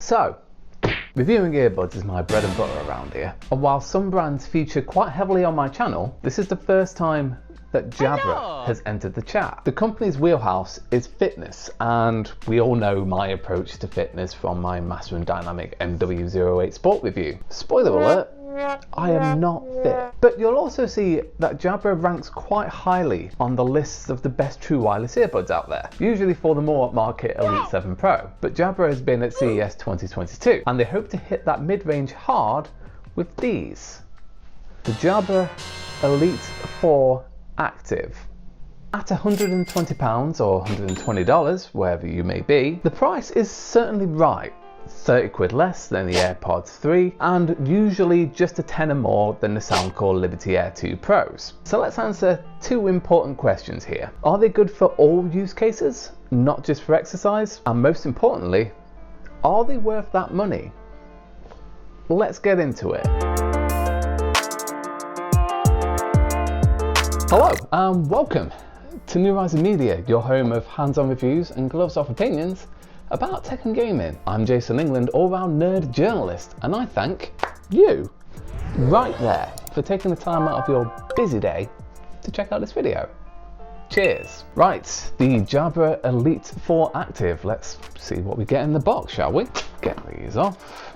So, reviewing earbuds is my bread and butter around here. And while some brands feature quite heavily on my channel, this is the first time that Jabra has entered the chat. The company's wheelhouse is fitness, and we all know my approach to fitness from my Master and Dynamic MW08 Sport review. Spoiler alert, I am not fit. But you'll also see that Jabra ranks quite highly on the lists of the best true wireless earbuds out there, usually for the more upmarket Elite 7 Pro. But Jabra has been at CES 2022, and they hope to hit that mid-range hard with these. The Jabra Elite 4 Active. At £120 or $120, wherever you may be, the price is certainly right. 30 quid less than the AirPods 3 and usually just a tenner more than the Soundcore Liberty Air 2 Pros. So let's answer two important questions here. Are they good for all use cases, not just for exercise? And most importantly, are they worth that money? Let's get into it. Hello and welcome to New Rising Media, your home of hands-on reviews and gloves-off opinions about tech and gaming. I'm Jason England, all-round nerd journalist, and I thank you right there for taking the time out of your busy day to check out this video. Cheers. Right, the Jabra Elite 4 Active. Let's see what we get in the box, shall we? Get these off.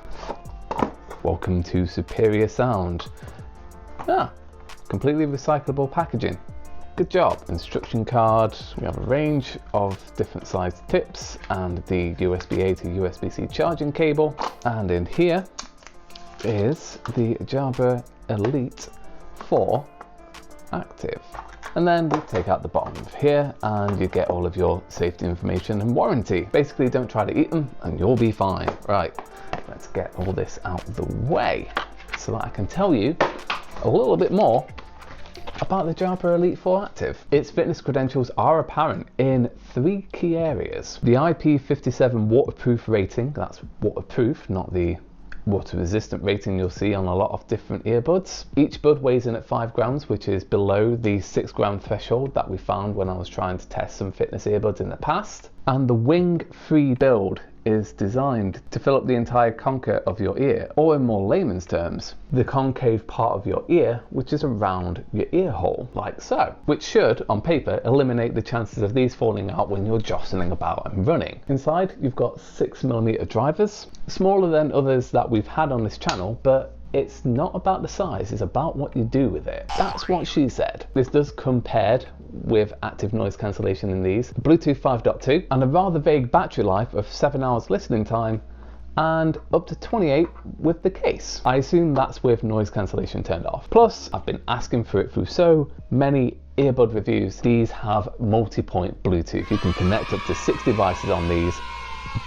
Welcome to superior sound. Completely recyclable packaging. Good job. Instruction card. We have a range of different sized tips and the USB-A to USB-C charging cable. And in here is the Jabra Elite 4 Active. And then we take out the bottom of here and you get all of your safety information and warranty. Basically, don't try to eat them and you'll be fine. Right, let's get all this out of the way so that I can tell you a little bit more about the Jabra Elite 4 Active. Its fitness credentials are apparent in three key areas. The IP57 waterproof rating, that's waterproof, not the water resistant rating you'll see on a lot of different earbuds. Each bud weighs in at 5 grams, which is below the 6 gram threshold that we found when I was trying to test some fitness earbuds in the past. And the wing-free build is designed to fill up the entire concha of your ear, or in more layman's terms, the concave part of your ear, which is around your ear hole, like so, which should, on paper, eliminate the chances of these falling out when you're jostling about and running. Inside, you've got 6mm drivers, smaller than others that we've had on this channel, but it's not about the size, it's about what you do with it. That's what she said. This does come paired with active noise cancellation in these, Bluetooth 5.2, and a rather vague battery life of 7 hours listening time, and up to 28 with the case. I assume that's with noise cancellation turned off. Plus, I've been asking for it through so many earbud reviews. These have multi-point Bluetooth. You can connect up to 6 devices on these.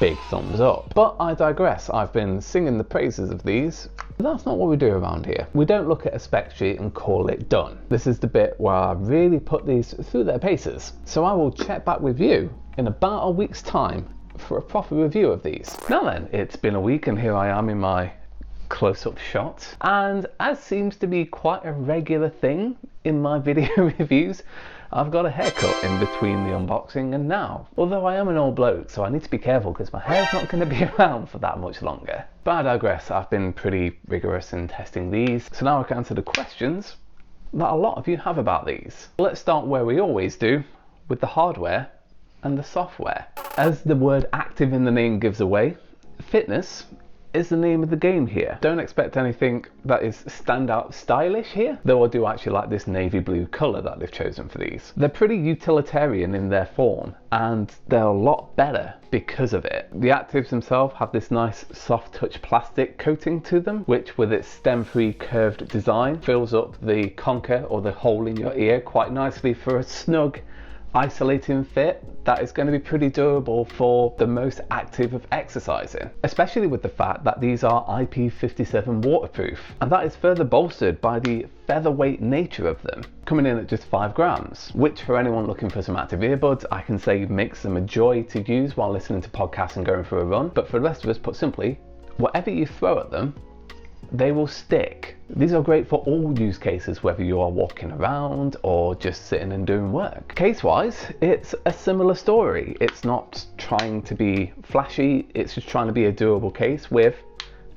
Big thumbs up. But I digress. I've been singing the praises of these. But that's not what we do around here. We don't look at a spec sheet and call it done. This is the bit where I really put these through their paces. So I will check back with you in about a week's time for a proper review of these. Now then, it's been a week and here I am in my close-up shot. And as seems to be quite a regular thing in my video reviews, I've got a haircut in between the unboxing and now. Although I am an old bloke, so I need to be careful because my hair's not going to be around for that much longer. But I digress, I've been pretty rigorous in testing these, so now I can answer the questions that a lot of you have about these. Let's start where we always do, with the hardware and the software. As the word active in the name gives away, fitness is the name of the game here. Don't expect anything that is standout stylish here, though I do actually like this navy blue colour that they've chosen for these. They're pretty utilitarian in their form and they're a lot better because of it. The Actives themselves have this nice soft touch plastic coating to them, which with its stem-free curved design fills up the concha or the hole in your ear quite nicely for a snug isolating fit that is going to be pretty durable for the most active of exercising, especially with the fact that these are IP57 waterproof, and that is further bolstered by the featherweight nature of them, coming in at just 5 grams, which for anyone looking for some active earbuds, I can say makes them a joy to use while listening to podcasts and going for a run. But for the rest of us, put simply, whatever you throw at them, they will stick. These are great for all use cases, whether you are walking around or just sitting and doing work. Case-wise, it's a similar story. It's not trying to be flashy, it's just trying to be a doable case with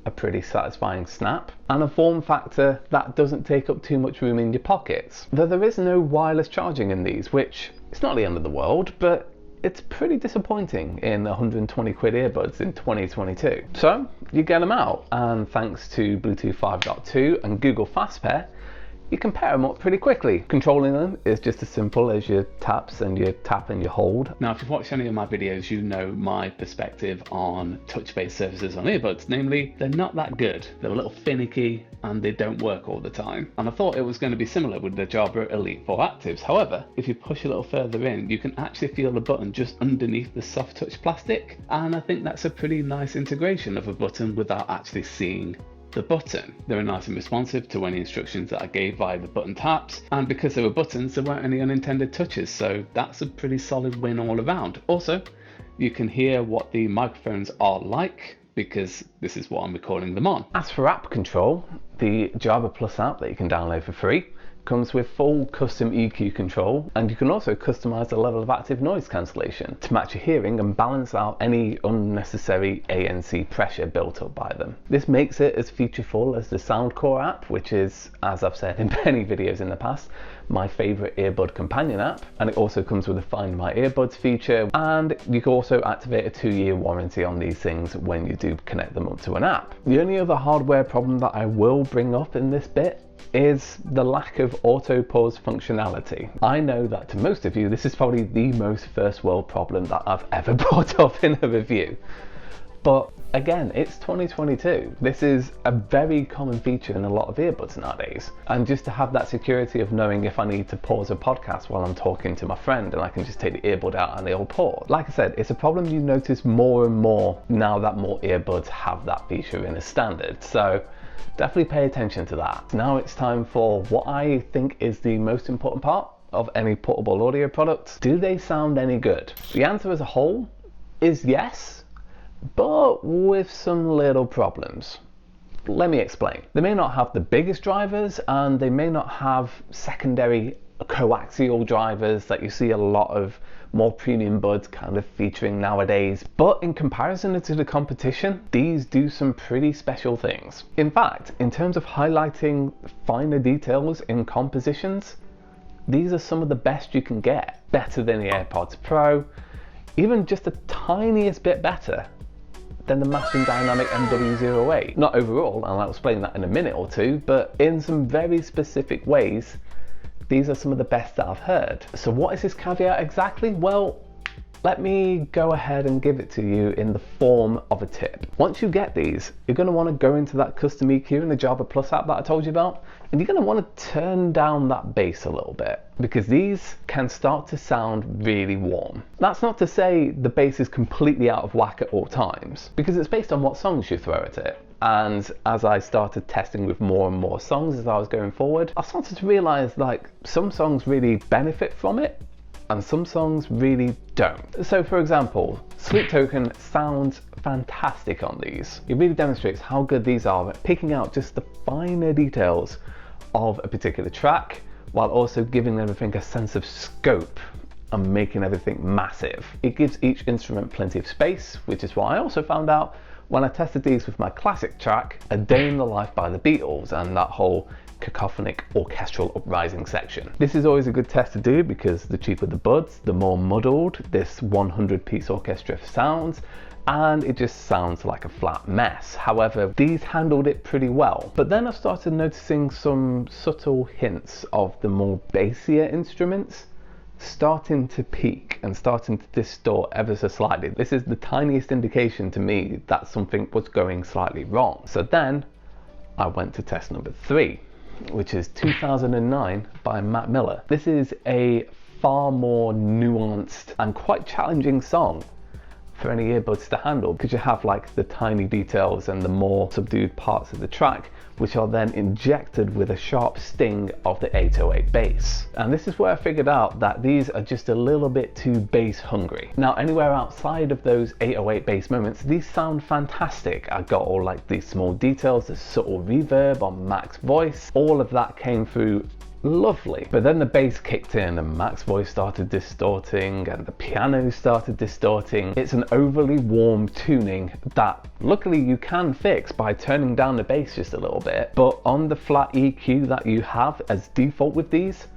a pretty satisfying snap and a form factor that doesn't take up too much room in your pockets. Though there is no wireless charging in these, which it's not the end of the world, but it's pretty disappointing in 120 quid earbuds in 2022. So you get them out, and thanks to Bluetooth 5.2 and Google Fast Pair, you can pair them up pretty quickly. Controlling them is just as simple as your taps and your tap and your hold. Now, if you've watched any of my videos, you know my perspective on touch-based surfaces on earbuds. Namely, they're not that good. They're a little finicky and they don't work all the time. And I thought it was going to be similar with the Jabra Elite Actives. However, if you push a little further in, you can actually feel the button just underneath the soft touch plastic. And I think that's a pretty nice integration of a button without actually seeing the button. They were nice and responsive to any instructions that I gave via the button taps, and because they were buttons, there weren't any unintended touches, so that's a pretty solid win all around. Also, you can hear what the microphones are like, because this is what I'm recording them on. As for app control, the Jabra Plus app that you can download for free comes with full custom EQ control, and you can also customize the level of active noise cancellation to match your hearing and balance out any unnecessary ANC pressure built up by them. This makes it as featureful as the Soundcore app, which is, as I've said in many videos in the past, my favorite earbud companion app. And it also comes with a Find My Earbuds feature, and you can also activate a 2-year warranty on these things when you do connect them up to an app. The only other hardware problem that I will bring up in this bit is the lack of auto pause functionality. I know that to most of you, this is probably the most first world problem that I've ever brought up in a review. But again, it's 2022. This is a very common feature in a lot of earbuds nowadays. And just to have that security of knowing if I need to pause a podcast while I'm talking to my friend, and I can just take the earbud out and it'll pause. Like I said, it's a problem you notice more and more now that more earbuds have that feature in as standard. So definitely pay attention to that. Now it's time for what I think is the most important part of any portable audio product. Do they sound any good? The answer as a whole is yes, but with some little problems. Let me explain. They may not have the biggest drivers, and they may not have secondary coaxial drivers that you see a lot of more premium buds kind of featuring nowadays, but in comparison to the competition, these do some pretty special things. In fact, in terms of highlighting finer details in compositions, these are some of the best you can get. Better than the AirPods Pro, even just the tiniest bit better than the Mastering Dynamic MW08. Not overall, and I'll explain that in a minute or two, but in some very specific ways, these are some of the best that I've heard. So what is this caveat exactly? Well, let me go ahead and give it to you in the form of a tip. Once you get these, you're going to want to go into that custom EQ in the Jabra Plus app that I told you about, and you're going to want to turn down that bass a little bit, because these can start to sound really warm. That's not to say the bass is completely out of whack at all times, because it's based on what songs you throw at it. And as I started testing with more and more songs as I was going forward, I started to realize like some songs really benefit from it and some songs really don't. So for example, Sleep Token sounds fantastic on these. It really demonstrates how good these are at picking out just the finer details of a particular track, while also giving everything a sense of scope and making everything massive. It gives each instrument plenty of space, which is what I also found out when I tested these with my classic track, A Day in the Life by the Beatles, and that whole cacophonic orchestral uprising section. This is always a good test to do because the cheaper the buds, the more muddled this 100-piece orchestra sounds, and it just sounds like a flat mess. However, these handled it pretty well. But then I started noticing some subtle hints of the more bassier instruments starting to peak and starting to distort ever so slightly. This is the tiniest indication to me that something was going slightly wrong. So then I went to test number 3, which is 2009 by Matt Miller. This is a far more nuanced and quite challenging song for any earbuds to handle, because you have like the tiny details and the more subdued parts of the track, which are then injected with a sharp sting of the 808 bass. And this is where I figured out that these are just a little bit too bass hungry. Now, anywhere outside of those 808 bass moments, these sound fantastic. I got all like these small details, the subtle reverb on Mac's voice, all of that came through lovely. But then the bass kicked in and Mac's voice started distorting and the piano started distorting. It's an overly warm tuning that luckily you can fix by turning down the bass just a little bit, but on the flat EQ that you have as default with these,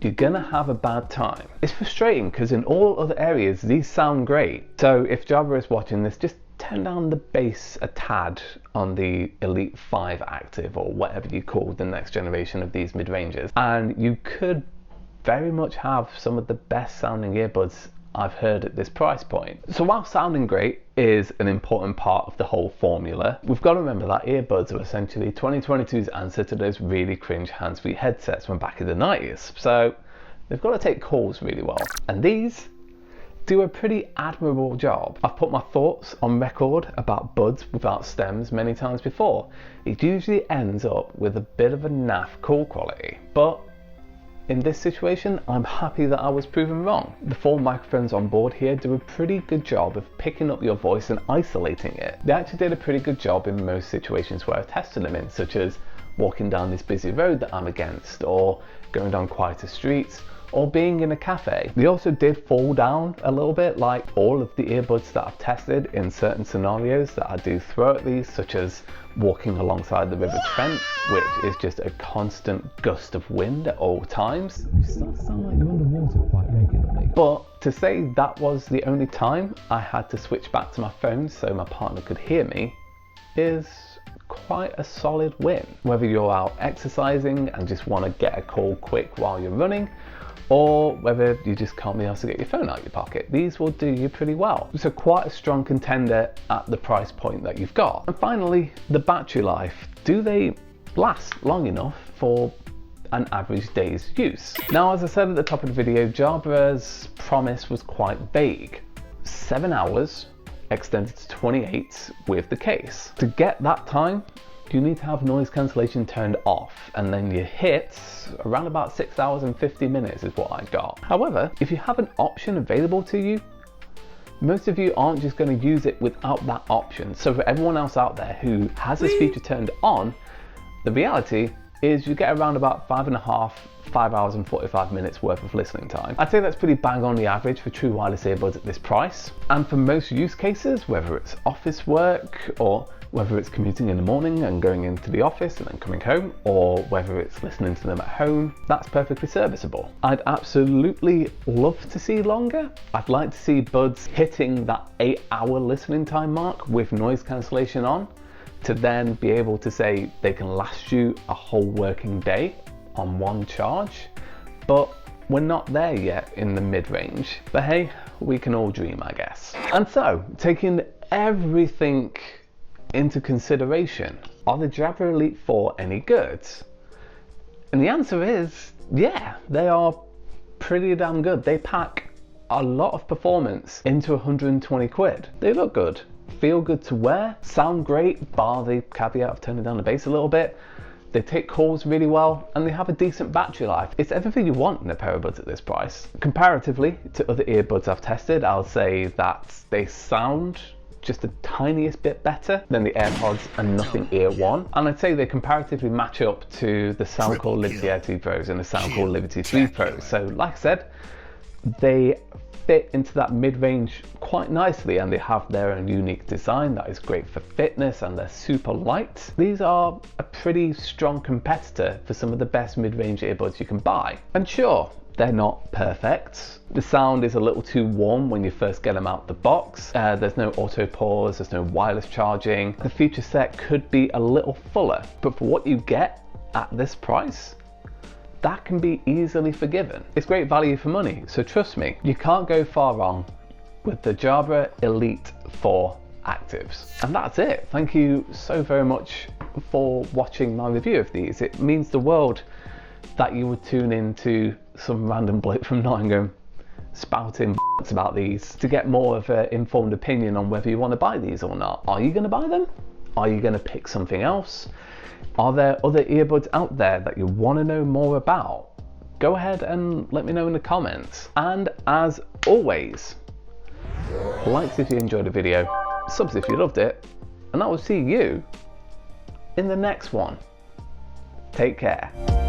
you're gonna have a bad time. It's frustrating because in all other areas these sound great. So if Jabra is watching this, just turn down the bass a tad on the Elite 5 Active, or whatever you call the next generation of these mid-ranges, and you could very much have some of the best sounding earbuds I've heard at this price point. So while sounding great is an important part of the whole formula, we've got to remember that earbuds are essentially 2022's answer to those really cringe hands-free headsets from back in the 90s. So they've got to take calls really well. And these do a pretty admirable job. I've put my thoughts on record about buds without stems many times before. It usually ends up with a bit of a naff call quality, but in this situation, I'm happy that I was proven wrong. The 4 microphones on board here do a pretty good job of picking up your voice and isolating it. They actually did a pretty good job in most situations where I've tested them in, such as walking down this busy road that I'm against, or going down quieter streets, or being in a cafe. They also did fall down a little bit, like all of the earbuds that I've tested in certain scenarios that I do throw at these, such as walking alongside the River Trent, which is just a constant gust of wind at all times. You start to sound like you're underwater quite regularly. But to say that was the only time I had to switch back to my phone so my partner could hear me is quite a solid win. Whether you're out exercising and just want to get a call quick while you're running, or whether you just can't be asked to get your phone out of your pocket, these will do you pretty well. So quite a strong contender at the price point that you've got. And finally, the battery life. Do they last long enough for an average day's use? Now, as I said at the top of the video, Jabra's promise was quite vague. 7 hours extended to 28 with the case. To get that time, you need to have noise cancellation turned off, and then you hit around about 6 hours and 50 minutes is what I got. However, if you have an option available to you, most of you aren't just going to use it without that option. So for everyone else out there who has this feature turned on, the reality is you get around about 5 hours and 45 minutes worth of listening time. I'd say that's pretty bang on the average for true wireless earbuds at this price. And for most use cases, whether it's office work, or whether it's commuting in the morning and going into the office and then coming home, or whether it's listening to them at home, that's perfectly serviceable. I'd absolutely love to see longer. I'd like to see buds hitting that 8-hour listening time mark with noise cancellation on, to then be able to say they can last you a whole working day on one charge. But we're not there yet in the mid-range. But hey, we can all dream, I guess. And so, taking everything into consideration, are the Jabra Elite 4 any good? And the answer is, yeah, they are pretty damn good. They pack a lot of performance into 120 quid. They look good, feel good to wear, sound great, bar the caveat of turning down the bass a little bit. They take calls really well, and they have a decent battery life. It's everything you want in a pair of buds at this price. Comparatively to other earbuds I've tested, I'll say that they sound just the tiniest bit better than the AirPods and Nothing Ear 1. And I'd say they comparatively match up to the Soundcore Liberty Air 2 Pros and the Soundcore Liberty 3 Pros. So like I said, they fit into that mid-range quite nicely, and they have their own unique design that is great for fitness, and they're super light. These are a pretty strong competitor for some of the best mid-range earbuds you can buy. And sure, they're not perfect. The sound is a little too warm when you first get them out the box. There's no auto pause, there's no wireless charging. The feature set could be a little fuller, but for what you get at this price, that can be easily forgiven. It's great value for money, so trust me, you can't go far wrong with the Jabra Elite 4 Actives. And that's it. Thank you so very much for watching my review of these. It means the world that you would tune into some random bloke from Nottingham spouting about these to get more of an informed opinion on whether you want to buy these or not. Are you going to buy them? Are you going to pick something else? Are there other earbuds out there that you want to know more about? Go ahead and let me know in the comments. And as always, likes if you enjoyed the video, subs if you loved it, and I will see you in the next one. Take care.